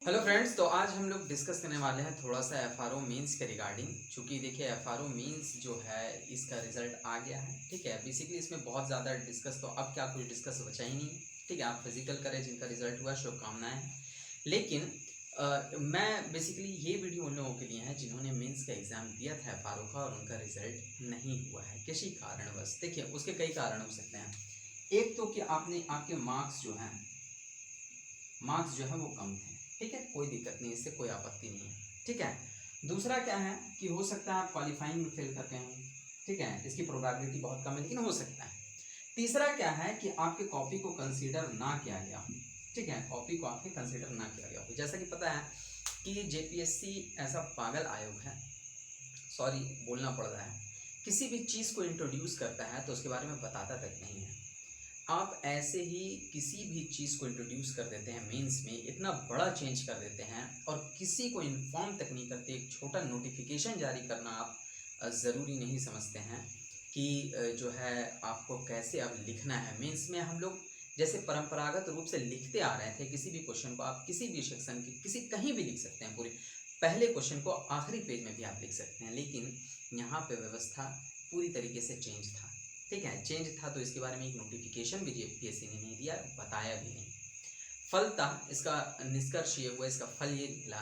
Hello friends, तो आज हम लोग डिस्कस करने वाले हैं थोड़ा सा एफआरओ मेंस के रिगार्डिंग। चूँकि देखिए एफआरओ मेंस जो है इसका रिजल्ट आ गया है। ठीक है, बेसिकली इसमें बहुत ज़्यादा डिस्कस तो अब क्या कुछ डिस्कस बचा ही नहीं। ठीक है, आप फिजिकल करें जिनका रिजल्ट हुआ, शुभकामनाएं। लेकिन मैं बेसिकली ये वीडियो उन लोगों के लिए है जिन्होंने मेंस का एग्ज़ाम दिया था एफआरओ का और उनका रिजल्ट नहीं हुआ है किसी कारणवश। देखिए उसके कई कारण हो सकते हैं। एक तो कि आपके मार्क्स जो है वो कम थे। ठीक है, कोई दिक्कत नहीं, इससे कोई आपत्ति नहीं है। ठीक है, दूसरा क्या है कि हो सकता है आप क्वालिफाइंग में फेल करते हो। ठीक है, इसकी प्रोबेबिलिटी बहुत कम है लेकिन हो सकता है। तीसरा क्या है कि आपके कॉपी को कंसीडर ना किया गया हो। ठीक है, कॉपी को आपके कंसीडर ना किया गया हो। जैसा कि पता है कि जेपीएससी ऐसा पागल आयोग है, सॉरी बोलना पड़ रहा है, किसी भी चीज़ को इंट्रोड्यूस करता है तो उसके बारे में बताता तक नहीं है। आप ऐसे ही किसी भी चीज़ को इंट्रोड्यूस कर देते हैं मेंस में, इतना बड़ा चेंज कर देते हैं और किसी को इन्फॉर्म तक नहीं करते। एक छोटा नोटिफिकेशन जारी करना आप ज़रूरी नहीं समझते हैं कि जो है आपको कैसे अब लिखना है। मेंस में हम लोग जैसे परंपरागत रूप से लिखते आ रहे थे, किसी भी क्वेश्चन को आप किसी भी सेक्शन के किसी कहीं भी लिख सकते हैं, पूरे पहले क्वेश्चन को आखिरी पेज में भी आप लिख सकते हैं। लेकिन यहाँ पे व्यवस्था पूरी तरीके से चेंज था। ठीक है, चेंज था तो इसके बारे में एक नोटिफिकेशन भी जेपीएससी ने नहीं दिया, बताया भी नहीं। फलतः इसका निष्कर्ष ये हुआ, इसका फल ये निकला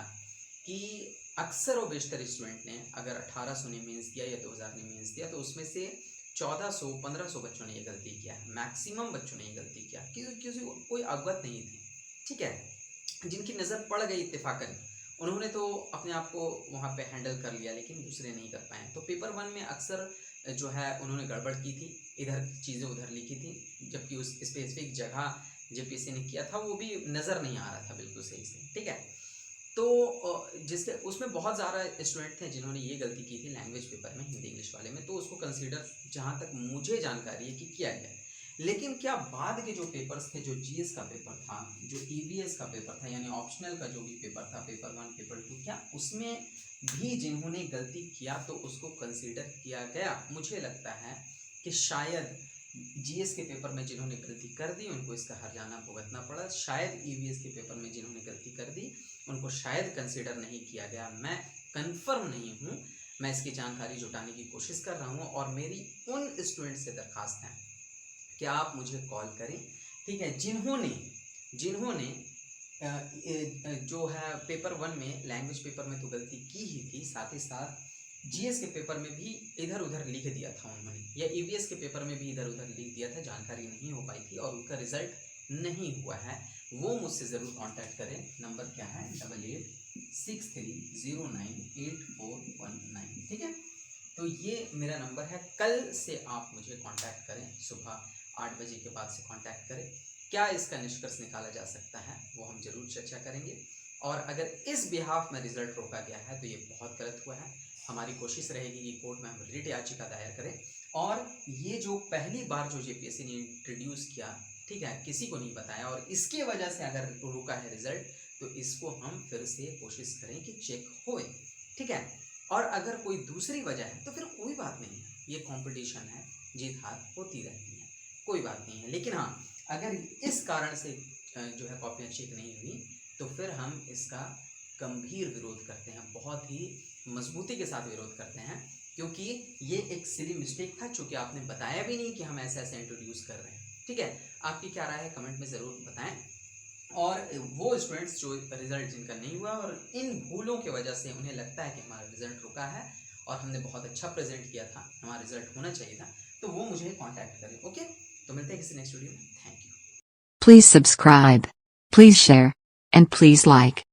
कि अक्सर और बेशतर स्टूडेंट ने अगर 1800 ने मीन्स दिया या 2000 ने मीन्स दिया तो उसमें से 1400-1500 बच्चों ने ये गलती किया है। मैक्सिमम बच्चों ने ये गलती किया क्योंकि किसी कोई अवगत नहीं थे। ठीक है, जिनकी नज़र पड़ गई इत्तेफाकन उन्होंने तो अपने आप को वहाँ पे हैंडल कर लिया, लेकिन दूसरे नहीं कर पाए। तो पेपर 1 में अक्सर जो है उन्होंने गड़बड़ की थी, इधर चीज़ें उधर लिखी थी, जबकि उस स्पेसिफिक जगह जेपीएससी ने किया था वो भी नज़र नहीं आ रहा था बिल्कुल सही से। ठीक है, तो जिसके उसमें बहुत ज़्यादा स्टूडेंट थे जिन्होंने ये गलती की थी लैंग्वेज पेपर में, हिंदी इंग्लिश वाले में, तो उसको कंसीडर जहाँ तक मुझे जानकारी है कि किया गया। लेकिन क्या बाद के जो पेपर्स थे, जो जीएस का पेपर था, जो ईवीएस का पेपर था, यानी ऑप्शनल का जो भी पेपर था, पेपर 1 पेपर 2, क्या उसमें भी जिन्होंने गलती किया तो उसको कंसीडर किया गया? मुझे लगता है कि शायद जीएस के पेपर में जिन्होंने गलती कर दी उनको इसका हर्जाना भुगतना पड़ा। शायद ईवीएस के पेपर में जिन्होंने गलती कर दी उनको शायद कंसीडर नहीं किया गया। मैं कंफर्म नहीं हूँ, मैं इसकी जानकारी जुटाने की कोशिश कर रहा हूँ और मेरी उन स्टूडेंट से दरखास्त है कि आप मुझे कॉल करें। ठीक है, जिन्होंने जो है पेपर 1 में लैंग्वेज पेपर में तो गलती की ही थी, साथ ही साथ जीएस के पेपर में भी इधर उधर लिख दिया था उन्होंने, या ईवीएस के पेपर में भी इधर उधर लिख दिया था, जानकारी नहीं हो पाई थी और उनका रिजल्ट नहीं हुआ है। वो मुझसे ज़रूर कांटेक्ट करें। नंबर क्या है? 8863098419। ठीक है, तो ये मेरा नंबर है। कल से आप मुझे कांटेक्ट करें, सुबह 8 बजे के बाद से कांटेक्ट करें। क्या इसका निष्कर्ष निकाला जा सकता है वो हम जरूर चर्चा करेंगे। और अगर इस बिहाफ में रिजल्ट रोका गया है तो ये बहुत गलत हुआ है। हमारी कोशिश रहेगी कि कोर्ट में हम रिट याचिका दायर करें और ये जो पहली बार जो जेपीएससी ने इंट्रोड्यूस किया, ठीक है, किसी को नहीं बताया और इसकी वजह से अगर रुका है रिजल्ट तो इसको हम फिर से कोशिश करें कि चेक होए। ठीक है, और अगर कोई दूसरी वजह है तो फिर कोई बात नहीं है, ये कंपटीशन है, जीत हार होती रहती है, कोई बात नहीं है। लेकिन हाँ, अगर इस कारण से जो है कॉपियाँ चेक नहीं हुई तो फिर हम इसका गंभीर विरोध करते हैं, बहुत ही मजबूती के साथ विरोध करते हैं, क्योंकि ये एक सिली मिस्टेक था, चूँकि आपने बताया भी नहीं कि हम ऐसे ऐसे इंट्रोड्यूस कर रहे हैं। ठीक है, आपकी क्या राय है कमेंट में ज़रूर बताएं। और वो स्टूडेंट्स जो रिज़ल्ट जिनका नहीं हुआ और इन भूलों की वजह से उन्हें लगता है कि हमारा रिज़ल्ट रुका है और हमने बहुत अच्छा प्रेजेंट किया था, हमारा रिज़ल्ट होना चाहिए था, तो वो मुझे कांटेक्ट करें। ओके, तो मिलते हैं किसी नेक्स्ट वीडियो में। Thank you. Please subscribe, please share, and please like.